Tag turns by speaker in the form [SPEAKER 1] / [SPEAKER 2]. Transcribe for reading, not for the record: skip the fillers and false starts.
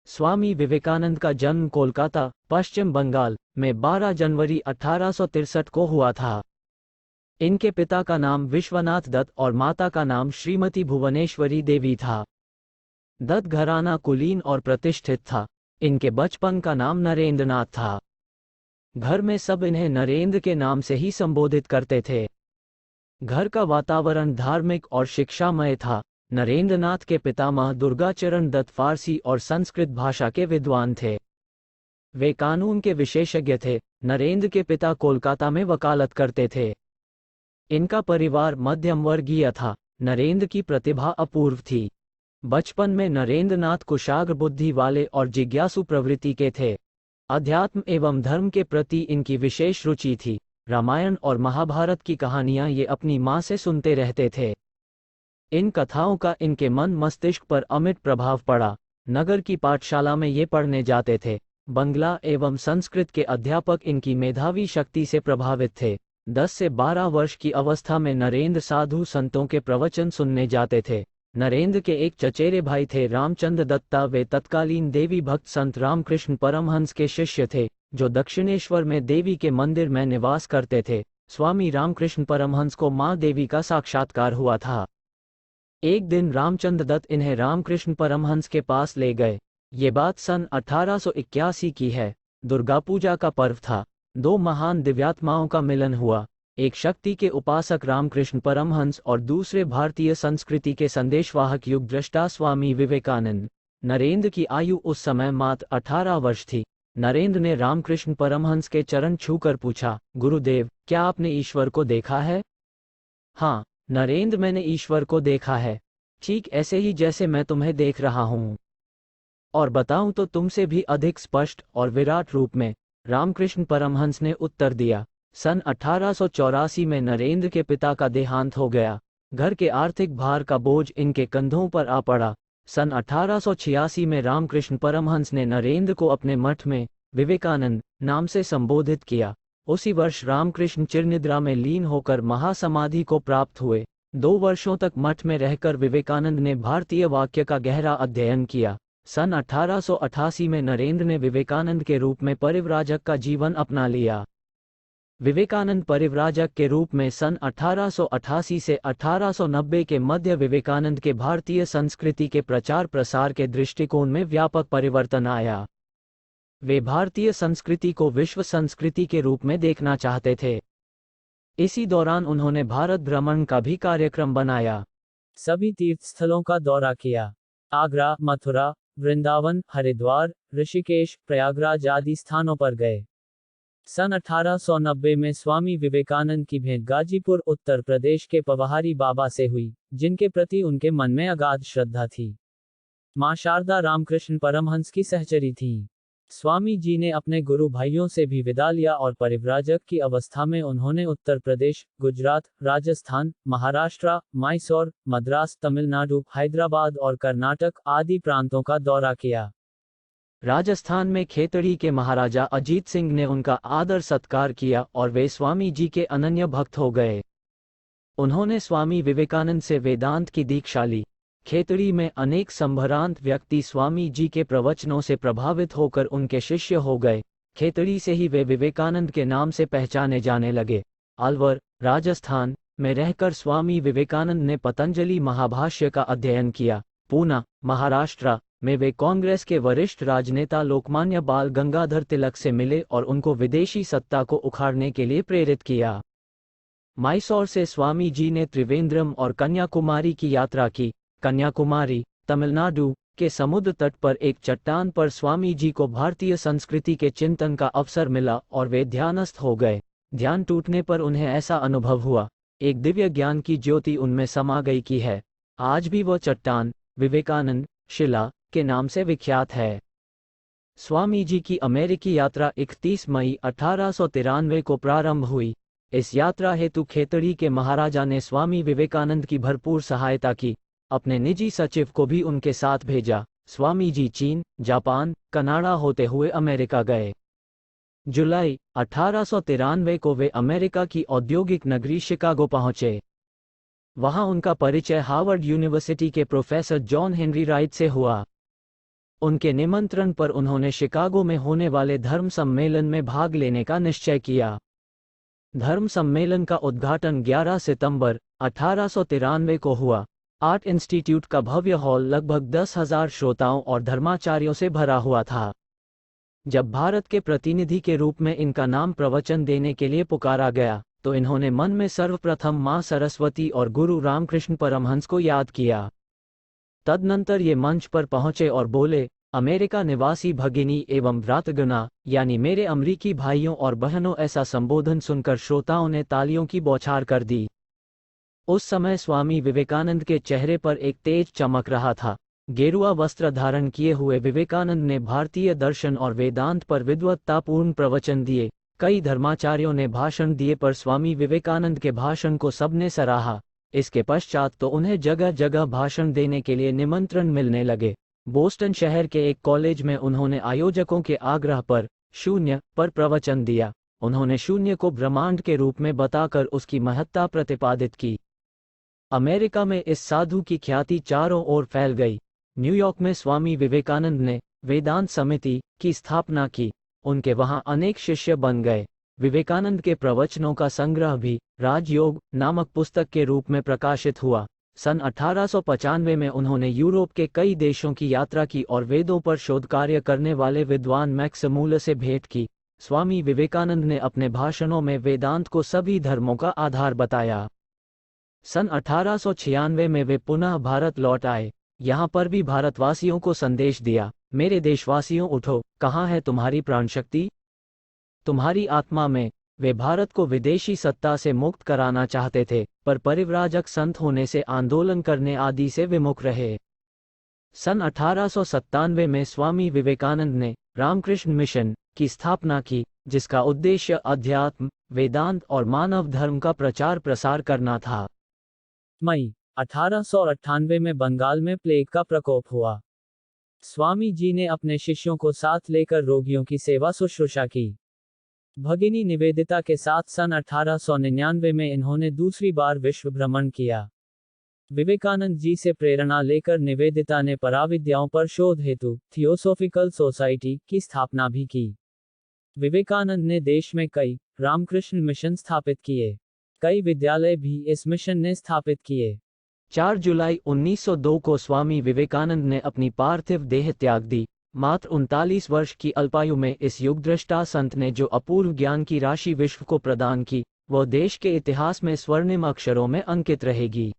[SPEAKER 1] स्वामी विवेकानंद का जन्म कोलकाता, पश्चिम बंगाल में 12 जनवरी 1863 को हुआ था। इनके पिता का नाम विश्वनाथ दत्त और माता का नाम श्रीमती भुवनेश्वरी देवी था। दत्त घराना कुलीन और प्रतिष्ठित था। इनके बचपन का नाम नरेंद्रनाथ था। घर में सब इन्हें नरेंद्र के नाम से ही संबोधित करते थे। घर का वातावरण धार्मिक और शिक्षामय था। नरेंद्रनाथ के पितामह दुर्गाचरण दत्त फारसी और संस्कृत भाषा के विद्वान थे। वे कानून के विशेषज्ञ थे। नरेंद्र के पिता कोलकाता में वकालत करते थे। इनका परिवार मध्यम वर्गीय था। नरेंद्र की प्रतिभा अपूर्व थी। बचपन में नरेंद्रनाथ कुशाग्र बुद्धि वाले और जिज्ञासु प्रवृत्ति के थे। अध्यात्म एवं धर्म के प्रति इनकी विशेष रुचि थी। रामायण और महाभारत की कहानियां ये अपनी मां से सुनते रहते थे। इन कथाओं का इनके मन मस्तिष्क पर अमिट प्रभाव पड़ा। नगर की पाठशाला में ये पढ़ने जाते थे। बंगला एवं संस्कृत के अध्यापक इनकी मेधावी शक्ति से प्रभावित थे। 10 से 12 वर्ष की अवस्था में नरेंद्र साधु संतों के प्रवचन सुनने जाते थे। नरेंद्र के एक चचेरे भाई थे रामचंद्र दत्ता। वे तत्कालीन देवी भक्त संत रामकृष्ण परमहंस के शिष्य थे, जो दक्षिणेश्वर में देवी के मंदिर में निवास करते थे। स्वामी रामकृष्ण परमहंस को मां देवी का साक्षात्कार हुआ था। एक दिन रामचंद्र दत्त इन्हें रामकृष्ण परमहंस के पास ले गए। ये बात सन 1881 की है। दुर्गा पूजा का पर्व था। 2 महान दिव्यात्माओं का मिलन हुआ। एक शक्ति के उपासक रामकृष्ण परमहंस और दूसरे भारतीय संस्कृति के संदेशवाहक युग दृष्टा स्वामी विवेकानंद। नरेंद्र की आयु उस समय मात्र 18 वर्ष थी। नरेंद्र ने रामकृष्ण परमहंस के चरण छूकर पूछा, गुरुदेव, क्या आपने ईश्वर को देखा है? हाँ नरेंद्र, मैंने ईश्वर को देखा है, ठीक ऐसे ही जैसे मैं तुम्हें देख रहा हूँ। और बताऊं तो तुमसे भी अधिक स्पष्ट और विराट रूप में, रामकृष्ण परमहंस ने उत्तर दिया। सन 1884 में नरेंद्र के पिता का देहांत हो गया। घर के आर्थिक भार का बोझ इनके कंधों पर आ पड़ा। सन 1886 में रामकृष्ण परमहंस ने नरेंद्र को अपने मठ में विवेकानंद नाम से संबोधित किया। उसी वर्ष रामकृष्ण चिरनिद्रा में लीन होकर महासमाधि को प्राप्त हुए। 2 वर्षों तक मठ में रहकर विवेकानंद ने भारतीय वाक्य का गहरा अध्ययन किया। सन 1888 में नरेंद्र ने विवेकानंद के रूप में परिव्राजक का जीवन अपना लिया। विवेकानंद परिव्राजक के रूप में सन 1888 से 1890 के मध्य विवेकानंद के भारतीय संस्कृति के प्रचार प्रसार के दृष्टिकोण में व्यापक परिवर्तन आया। वे भारतीय संस्कृति को विश्व संस्कृति के रूप में देखना चाहते थे। इसी दौरान उन्होंने भारत भ्रमण का भी कार्यक्रम बनाया। सभी तीर्थ स्थलों का दौरा किया। आगरा, मथुरा, वृंदावन, हरिद्वार, ऋषिकेश, प्रयागराज आदि स्थानों पर गए। सन 1890 में स्वामी विवेकानंद की भेंट गाजीपुर, उत्तर प्रदेश के पवहारी बाबा से हुई, जिनके प्रति उनके मन में अगाध श्रद्धा थी। मां शारदा रामकृष्ण परमहंस की सहचरी थीं। स्वामी जी ने अपने गुरु भाइयों से भी विदा लिया और परिव्राजक की अवस्था में उन्होंने उत्तर प्रदेश, गुजरात, राजस्थान, महाराष्ट्र, मैसूर, मद्रास, तमिलनाडु, हैदराबाद और कर्नाटक आदि प्रांतों का दौरा किया। राजस्थान में खेतड़ी के महाराजा अजीत सिंह ने उनका आदर सत्कार किया और वे स्वामी जी के अनन्य भक्त हो गए। उन्होंने स्वामी विवेकानंद से वेदांत की दीक्षा ली। खेतड़ी में अनेक संभ्रांत व्यक्ति स्वामी जी के प्रवचनों से प्रभावित होकर उनके शिष्य हो गए। खेतड़ी से ही वे विवेकानंद के नाम से पहचाने जाने लगे। अलवर, राजस्थान में रहकर स्वामी विवेकानंद ने पतंजलि महाभाष्य का अध्ययन किया। पूना, महाराष्ट्र में वे कांग्रेस के वरिष्ठ राजनेता लोकमान्य बाल गंगाधर तिलक से मिले और उनको विदेशी सत्ता को उखाड़ने के लिए प्रेरित किया। मैसूर से स्वामी जी ने त्रिवेंद्रम और कन्याकुमारी की यात्रा की। कन्याकुमारी, तमिलनाडु के समुद्र तट पर एक चट्टान पर स्वामी जी को भारतीय संस्कृति के चिंतन का अवसर मिला और वे ध्यानस्थ हो गए। ध्यान टूटने पर उन्हें ऐसा अनुभव हुआ, एक दिव्य ज्ञान की ज्योति उनमें समा गई की है। आज भी वह चट्टान विवेकानंद शिला के नाम से विख्यात है। स्वामी जी की अमेरिकी यात्रा 31 मई 1893 को प्रारंभ हुई। इस यात्रा हेतु खेतड़ी के महाराजा ने स्वामी विवेकानंद की भरपूर सहायता की। अपने निजी सचिव को भी उनके साथ भेजा। स्वामी जी चीन, जापान, कनाडा होते हुए अमेरिका गए। जुलाई 1893 को वे अमेरिका की औद्योगिक नगरी शिकागो पहुंचे। वहां उनका परिचय हार्वर्ड यूनिवर्सिटी के प्रोफेसर जॉन हेनरी राइट से हुआ। उनके निमंत्रण पर उन्होंने शिकागो में होने वाले धर्म सम्मेलन में भाग लेने का निश्चय किया। धर्म सम्मेलन का उद्घाटन 11 सितंबर 1893 को हुआ। आर्ट इंस्टीट्यूट का भव्य हॉल लगभग 10,000 श्रोताओं और धर्माचार्यों से भरा हुआ था। जब भारत के प्रतिनिधि के रूप में इनका नाम प्रवचन देने के लिए पुकारा गया, तो इन्होंने मन में सर्वप्रथम मां सरस्वती और गुरु रामकृष्ण परमहंस को याद किया। तदनंतर ये मंच पर पहुंचे और बोले, अमेरिका निवासी भगिनी एवं भ्रातृगणा, यानी मेरे अमरीकी भाइयों और बहनों। ऐसा संबोधन सुनकर श्रोताओं ने तालियों की बौछार कर दी। उस समय स्वामी विवेकानंद के चेहरे पर एक तेज चमक रहा था। गेरुआ वस्त्र धारण किए हुए विवेकानंद ने भारतीय दर्शन और वेदांत पर विद्वत्तापूर्ण प्रवचन दिए। कई धर्माचार्यों ने भाषण दिए, पर स्वामी विवेकानंद के भाषण को सबने सराहा। इसके पश्चात तो उन्हें जगह जगह भाषण देने के लिए निमंत्रण मिलने लगे। बोस्टन शहर के एक कॉलेज में उन्होंने आयोजकों के आग्रह पर शून्य पर प्रवचन दिया। उन्होंने शून्य को ब्रह्मांड के रूप में बताकर उसकी महत्ता प्रतिपादित की। अमेरिका में इस साधु की ख्याति चारों ओर फैल गई। न्यूयॉर्क में स्वामी विवेकानंद ने वेदांत समिति की स्थापना की। उनके वहां अनेक शिष्य बन गए। विवेकानंद के प्रवचनों का संग्रह भी राजयोग नामक पुस्तक के रूप में प्रकाशित हुआ। सन 1895 में उन्होंने यूरोप के कई देशों की यात्रा की और वेदों पर शोध कार्य करने वाले विद्वान मैक्स मूलर से भेंट की। स्वामी विवेकानंद ने अपने भाषणों में वेदांत को सभी धर्मों का आधार बताया। सन 1896 में वे पुनः भारत लौट आए। यहाँ पर भी भारतवासियों को संदेश दिया, मेरे देशवासियों उठो, कहाँ है तुम्हारी प्राणशक्ति, तुम्हारी आत्मा में। वे भारत को विदेशी सत्ता से मुक्त कराना चाहते थे, पर परिव्राजक संत होने से आंदोलन करने आदि से विमुख रहे। सन 1897 में स्वामी विवेकानंद ने रामकृष्ण मिशन की स्थापना की, जिसका उद्देश्य अध्यात्म, वेदांत और मानव धर्म का प्रचार प्रसार करना था। मई 1898 में बंगाल में प्लेग का प्रकोप हुआ। स्वामी जी ने अपने शिष्यों को साथ लेकर रोगियों की सेवा शुश्रूषा की। भगिनी निवेदिता के साथ सन 1899 में इन्होंने दूसरी बार विश्व भ्रमण किया। विवेकानंद जी से प्रेरणा लेकर निवेदिता ने पराविद्याओं पर शोध हेतु थियोसोफिकल सोसाइटी की स्थापना भी की। विवेकानंद ने देश में कई रामकृष्ण मिशन स्थापित किए। कई विद्यालय भी इस मिशन ने स्थापित किए। 4 जुलाई 1902 को स्वामी विवेकानंद ने अपनी पार्थिव देह त्याग दी। मात्र 39 वर्ष की अल्पायु में इस युगदृष्टा संत ने जो अपूर्व ज्ञान की राशि विश्व को प्रदान की, वह देश के इतिहास में स्वर्णिम अक्षरों में अंकित रहेगी।